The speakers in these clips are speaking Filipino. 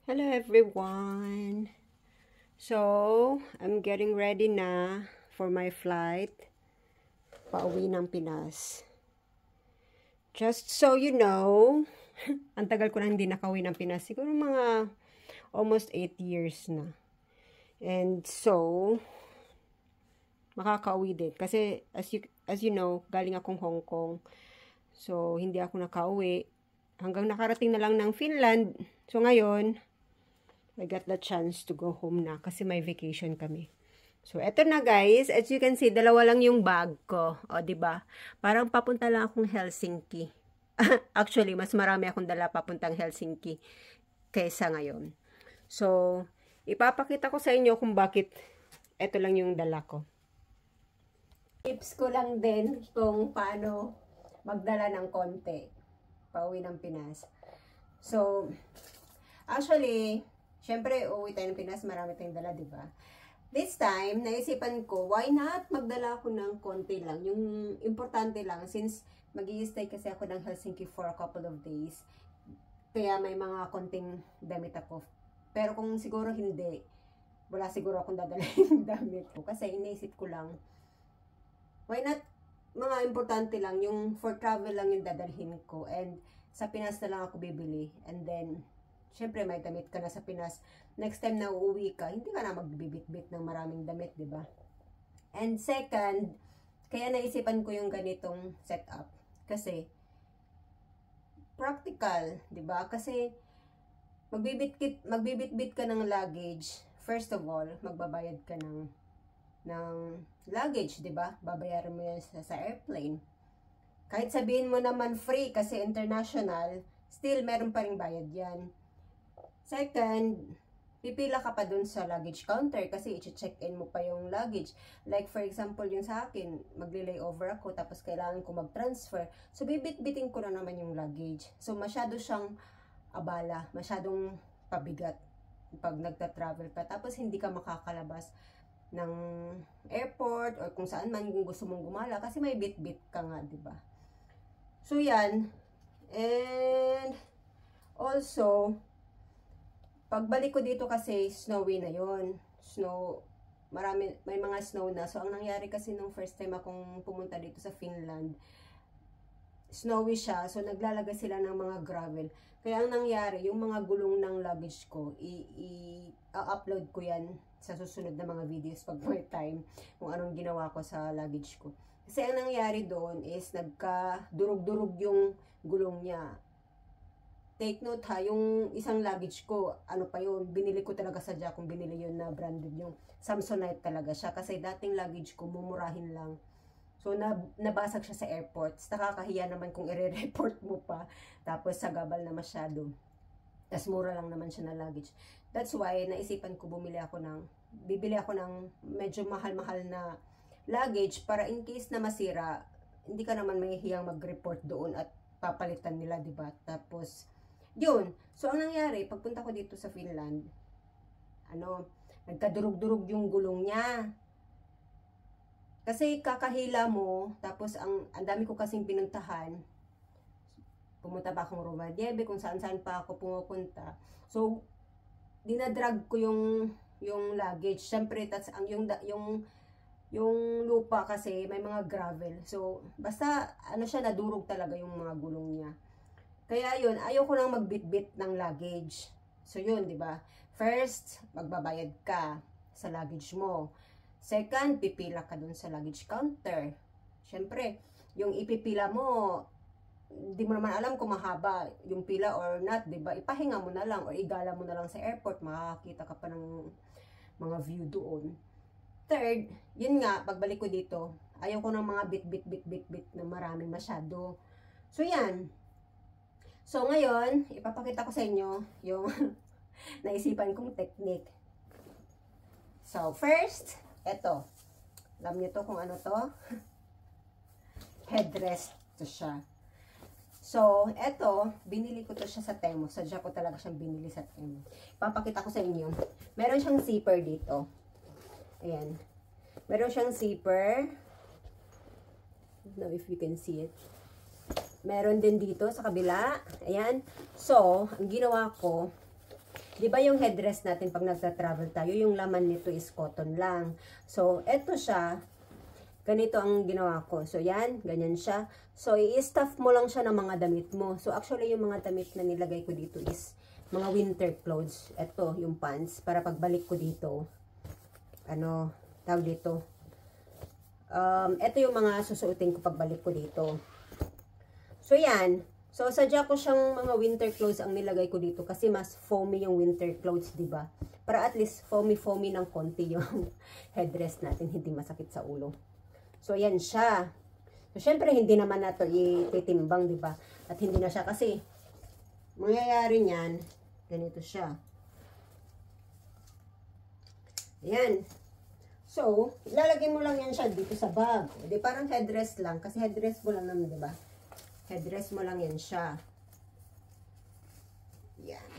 Hello everyone. So, I'm getting ready na for my flight pauwi ng Pinas. Just so you know, ang tagal ko na hindi nakauwi ng Pinas. Siguro mga almost 8 years na. And so, makakauwi din. Kasi as you know, galing akong Hong Kong. So, hindi ako nakauwi. Hanggang nakarating na lang ng Finland. So, ngayon, I got the chance to go home na kasi may vacation kami. So, eto na guys. As you can see, dalawa lang yung bag ko. O, diba? Parang papunta lang akong Helsinki. Actually, mas marami akong dala papuntang Helsinki kaysa ngayon. So, ipapakita ko sa inyo kung bakit eto lang yung dala ko. Tips ko lang din kung paano magdala ng konti pauwi ng Pinas. So, actually, syempre, uuwi tayo ng Pinas, marami tayong dala, di ba? This time, naisipan ko, why not magdala ako ng konti lang? Yung importante lang, since mag-i-stay kasi ako ng Helsinki for a couple of days, kaya may mga konting damit ako. Pero kung siguro hindi, wala siguro akong dadalhin damit ko. Kasi iniisip ko lang, why not, mga importante lang, yung for travel lang yung dadalhin ko. And sa Pinas na lang ako bibili. And then, syempre may damit ka na sa Pinas. Next time na uuwi ka, hindi ka na magbibit-bit ng maraming damit, di ba? And second, kaya naisipan ko yung ganitong setup. Kasi, practical, di ba? Kasi, magbibit-bit ka ng luggage. First of all, magbabayad ka ng luggage, di ba? Babayaran mo yan sa airplane. Kahit sabihin mo naman free kasi international, still meron pa ring bayad yan. Second, pipila ka pa dun sa luggage counter kasi i-check-in mo pa yung luggage. Like for example, yung sa akin, magli-layover ako tapos kailangan ko mag-transfer. So, bibit-bitin ko na naman yung luggage. So, masyado siyang abala, masyadong pabigat pag nagta-travel ka. Tapos, hindi ka makakalabas ng airport or kung saan man kung gusto mong gumala kasi may bit-bit ka nga, di ba? So, yan. And, also, pagbalik ko dito kasi snowy na yon. May mga snow na. So, ang nangyari kasi nung first time akong pumunta dito sa Finland, snowy siya. So, naglalagay sila ng mga gravel. Kaya ang nangyari, yung mga gulong ng luggage ko, i-upload ko yan sa susunod na mga videos pag may time kung anong ginawa ko sa luggage ko. Kasi ang nangyari doon is nagka-durog-durog yung gulong niya. Take note ha, yung isang luggage ko, ano pa yun, binili ko talaga sa Jacom, binili yun na branded, yung Samsonite talaga siya. Kasi dating luggage ko, mumurahin lang. So, nabasag siya sa airport. Nakakahiya naman kung i-report mo pa. Tapos, sagabal na masyado. Tapos, mura lang naman siya na luggage. That's why, naisipan ko bibili ako ng medyo mahal-mahal na luggage para in case na masira, hindi ka naman mahihiyang mag-report doon at papalitan nila, diba? Tapos, yun. So, ang nangyari, pagpunta ko dito sa Finland, nagkadurog-durog yung gulong niya. Kasi kakahila mo, tapos ang dami ko kasing pinuntahan. Pumunta pa akong Rovaniemi, kung saan-saan pa ako pumupunta. So, dinadrag ko yung luggage. Siyempre, yung lupa kasi may mga gravel. So, basta siya, nadurog talaga yung mga gulong niya. Kaya yun, ayoko nang magbitbit ng luggage. So yun, di ba? First, magbabayad ka sa luggage mo. Second, pipila ka dun sa luggage counter. Siyempre, yung ipipila mo, di mo naman alam kung mahaba yung pila or not, di ba? Ipahinga mo na lang or igala mo na lang sa airport, makakakita ka pa ng mga view doon. Third, yun nga, pagbalik ko dito, ayoko ng mga bit na marami masyado. So yan. So, ngayon, ipapakita ko sa inyo yung naisipan kong technique. So, first, eto. Alam niyo to kung ano to? Headrest to siya. So, eto, binili ko to siya sa Temu. Sadya ko talaga siyang binili sa Temu. Ipapakita ko sa inyo. Meron siyang zipper dito. Ayan. Meron siyang zipper. I don't know if you can see it. Meron din dito sa kabila. Ayan. So, ang ginawa ko, Di ba yung headdress natin pag nagta-travel tayo, yung laman nito is cotton lang. So, eto siya. Ganito ang ginawa ko. So, yan. Ganyan siya. So, i-stuff mo lang siya ng mga damit mo. So, actually, yung mga damit na nilagay ko dito is mga winter clothes. Eto, yung pants. Para pagbalik ko dito, ano, tawag dito. Eto yung mga susuotin ko pagbalik ko dito. So, yan. So, sadya ko siyang mga winter clothes ang nilagay ko dito kasi mas foamy yung winter clothes, di ba? Para at least foamy ng konti yung headdress natin, hindi masakit sa ulo. So, yan siya. So, syempre, hindi naman nato ititimbang, di ba? At hindi na siya kasi mangyayari niyan, ganito siya. Ayan. So, ilalagay mo lang yan siya dito sa bag. Di parang headdress lang, kasi headdress mo lang naman, di ba? Headdress mo lang yan siya. Yan.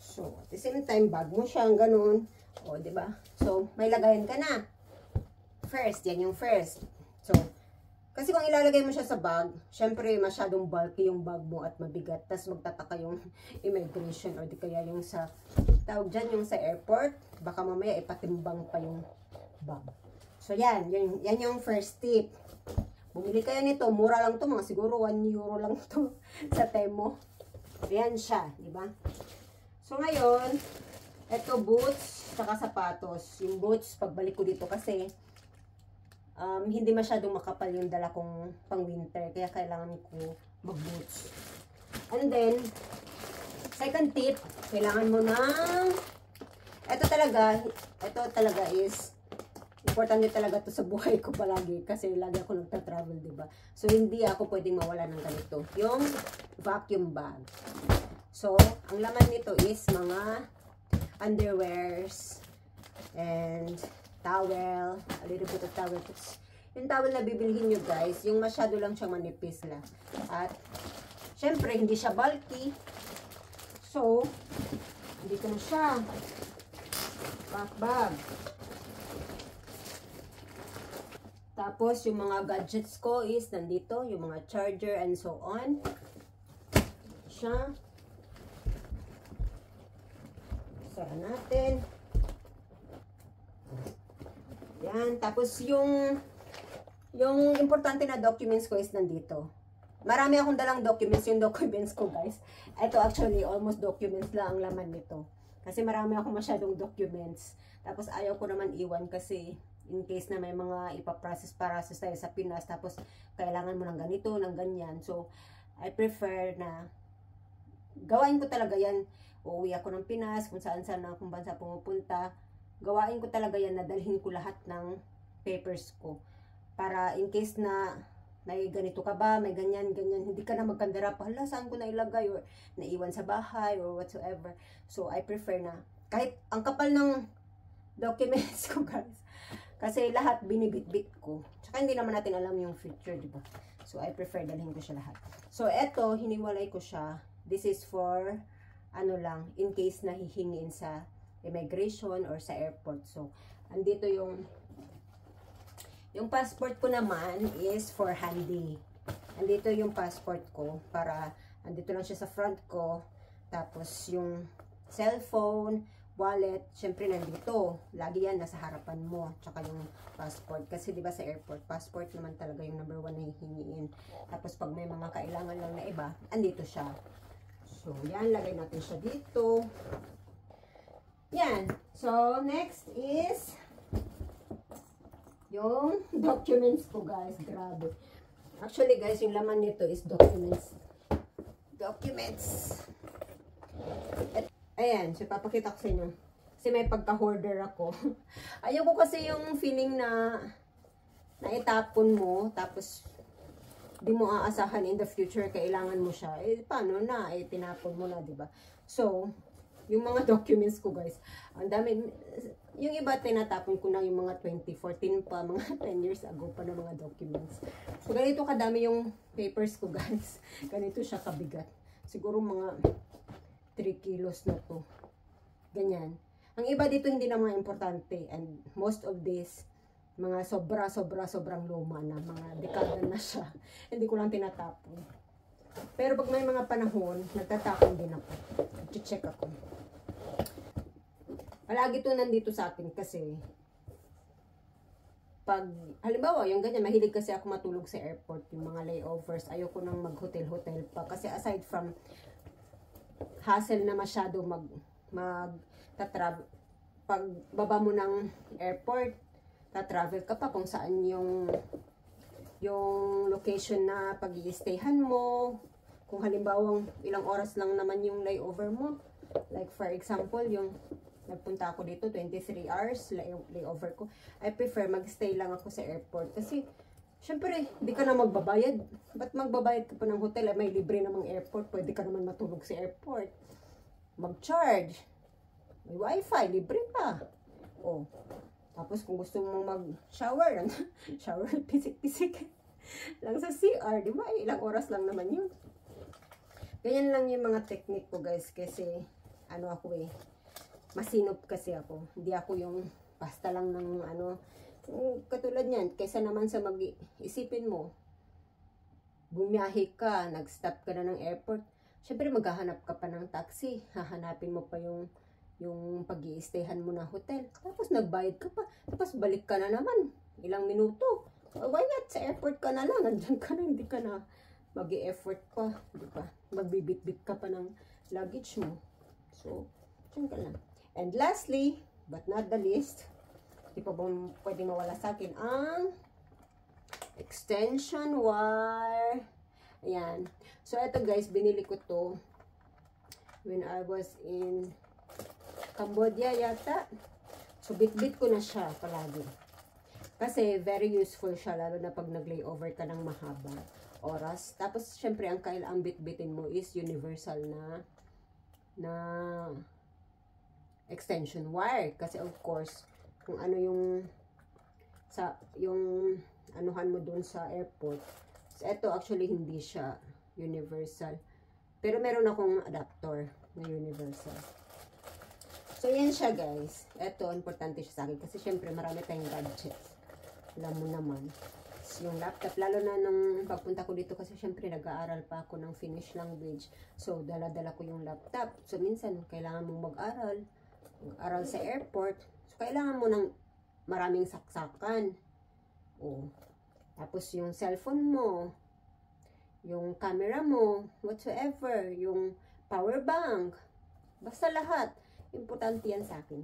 So, at the same time, bag mo siya, ganun. O, diba? So, may lagayan ka na. First, yan yung first. So, kasi kung ilalagay mo siya sa bag, syempre, masyadong bulky yung bag mo at mabigat. Tapos, magtataka yung immigration or di kaya yung sa, tawag dyan, yung sa airport. Baka mamaya ipatimbang pa yung bag. So, yan. Yan yung first tip. Bumili kayo nito, mura lang to, mga siguro 1 euro lang to sa Temo. Ayan siya, di ba? So ngayon, ito boots, saka sapatos. Yung boots, pagbalik ko dito kasi hindi masyadong makapal yung dala kong pang winter, kaya kailangan ko mag-boots. And then, second tip, kailangan mo ng, ito talaga is importante talaga to sa buhay ko palagi kasi lagi ako nagta-travel, diba? So, hindi ako pwedeng mawala ng ganito. Yung vacuum bag. So, ang laman nito is mga underwears and towel, a little bit of towel. Yung towel na bibilhin nyo, guys, yung masyado lang siyang manipis lang. At, syempre, hindi siya bulky. So, dito na siya. Bag. Tapos, yung mga gadgets ko is nandito, yung mga charger and so on. Siya. Sara natin. Yan. Tapos, yung importante na documents ko is nandito. Marami akong dalang documents. Yung documents ko, guys. Ito actually, almost documents lang ang laman nito. Kasi marami akong masyadong documents. Tapos, ayaw ko naman iwan kasi in case na may mga ipaprocess tayo sa Pinas, tapos kailangan mo ng ganito, ng ganyan. So, I prefer na gawain ko talaga yan. Uuwi ako ng Pinas, kung saan akong bansa pumupunta, gawain ko talaga yan, nadalhin ko lahat ng papers ko. Para in case na may ganito ka ba, may ganyan, hindi ka na magkandara pa, hala, saan ko na ilagay, or naiwan sa bahay, or whatsoever. So, I prefer na, kahit ang kapal ng documents ko, guys, kasi lahat binibit-bit ko. Tsaka hindi naman natin alam yung future, di ba? So, I prefer dalhin ko siya lahat. So, eto, hiniwalay ko siya. This is for, ano lang, in case na hihingin sa immigration or sa airport. So, andito yung passport ko naman is for handy. Andito yung passport ko para, andito lang siya sa front ko. Tapos, yung cellphone, wallet, syempre nandito. Lagi yan, nasa harapan mo. Tsaka yung passport. Kasi diba sa airport, passport naman talaga yung number 1 na hihingiin. Tapos pag may mga kailangan lang na iba, andito siya. So, yan. Lagay natin siya dito. Yan. So, next is yung documents ko, guys. Grabe. Actually, guys, yung laman nito is documents. Ayan, so papakita ko sa inyo. Kasi may pagka-hoarder ako. Ayoko kasi yung feeling na itapon mo, tapos di mo aasahan in the future, kailangan mo siya. Eh, paano na? Eh, tinapon mo na, diba? So, yung mga documents ko, guys, ang dami, yung iba tinatapon ko na yung mga 2014 pa, mga 10 years ago pa na mga documents. So, ganito kadami yung papers ko, guys. Ganito siya kabigat. Siguro mga 3 kilos na to. Ganyan. Ang iba dito hindi na mga importante. And most of this, mga sobrang luma na. Mga dekada na siya. Hindi ko lang tinatapon. Pero pag may mga panahon, nagtatapon din ako. I-check ako. Palagi to nandito sa akin kasi pag, halimbawa, yung ganyan, mahilig kasi ako matulog sa airport, yung mga layovers, ayoko nang mag-hotel-hotel pa. Kasi aside from hassle na masyado pag baba mo ng airport, ta-travel ka pa kung saan yung location na pag-i-stayhan mo. Kung halimbawa, ilang oras lang naman yung layover mo. Like for example, yung nagpunta ako dito, 23 hours layover ko. I prefer mag-stay lang ako sa airport. Kasi, syempre, di ka na magbabayad. Ba't magbabayad ka pa ng hotel? May libre namang airport. Pwede ka naman matulog sa airport. Mag-charge. May wifi, libre pa. Oh. Tapos kung gusto mong mag-shower, shower, pisik-pisik lang sa CR, di ba? Ilang oras lang naman yun. Ganyan lang yung mga technique ko, guys. Kasi, ano ako masinop kasi ako. Hindi ako yung basta lang ng katulad niyan. Kaysa naman sa isipin mo, bumiyahe ka, nag-stop ka na ng airport, syempre maghahanap ka pa ng taxi. Hahanapin mo pa yung pag-i-stayhan mo na hotel. Tapos nagbayad ka pa. Tapos balik ka na naman. Ilang minuto. Why not? Sa airport ka na lang. Nandyan ka na. Hindi ka na mag-i-effort pa. Di ba? Magbibit-bit ka pa ng luggage mo. So, dyan ka lang. And lastly, but not the least, di pa ba pwede mawala sa akin ang extension wire. Ayan. So, ito guys, binili ko to when I was in Cambodia yata. So, bit-bit ko na siya palagi. Kasi, very useful siya, lalo na pag nag-layover ka ng mahaba oras. Tapos, syempre, ang bit-bitin mo is universal na extension wire. Kasi, of course, kung ano yung anuhan mo dun sa airport. So, ito, actually, hindi siya universal. Pero, meron akong adapter na universal. So, yan siya, guys. Ito, importante siya sa akin. Kasi, syempre, marami tayong gadgets. Alam mo naman. So, yung laptop, lalo na nung pagpunta ko dito, kasi, syempre, nag-aaral pa ako ng Finnish language. So, dala-dala ko yung laptop. So, minsan, kailangan mong mag-aral sa airport. So, kailangan mo ng maraming saksakan. O, tapos, yung cellphone mo, yung camera mo, whatsoever, yung power bank, basta lahat. Importante yan sa akin.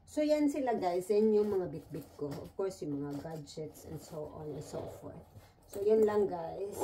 So, yan sila guys. Yan yung mga bit-bit ko. Of course, yung mga gadgets and so on and so forth. So, yan lang guys.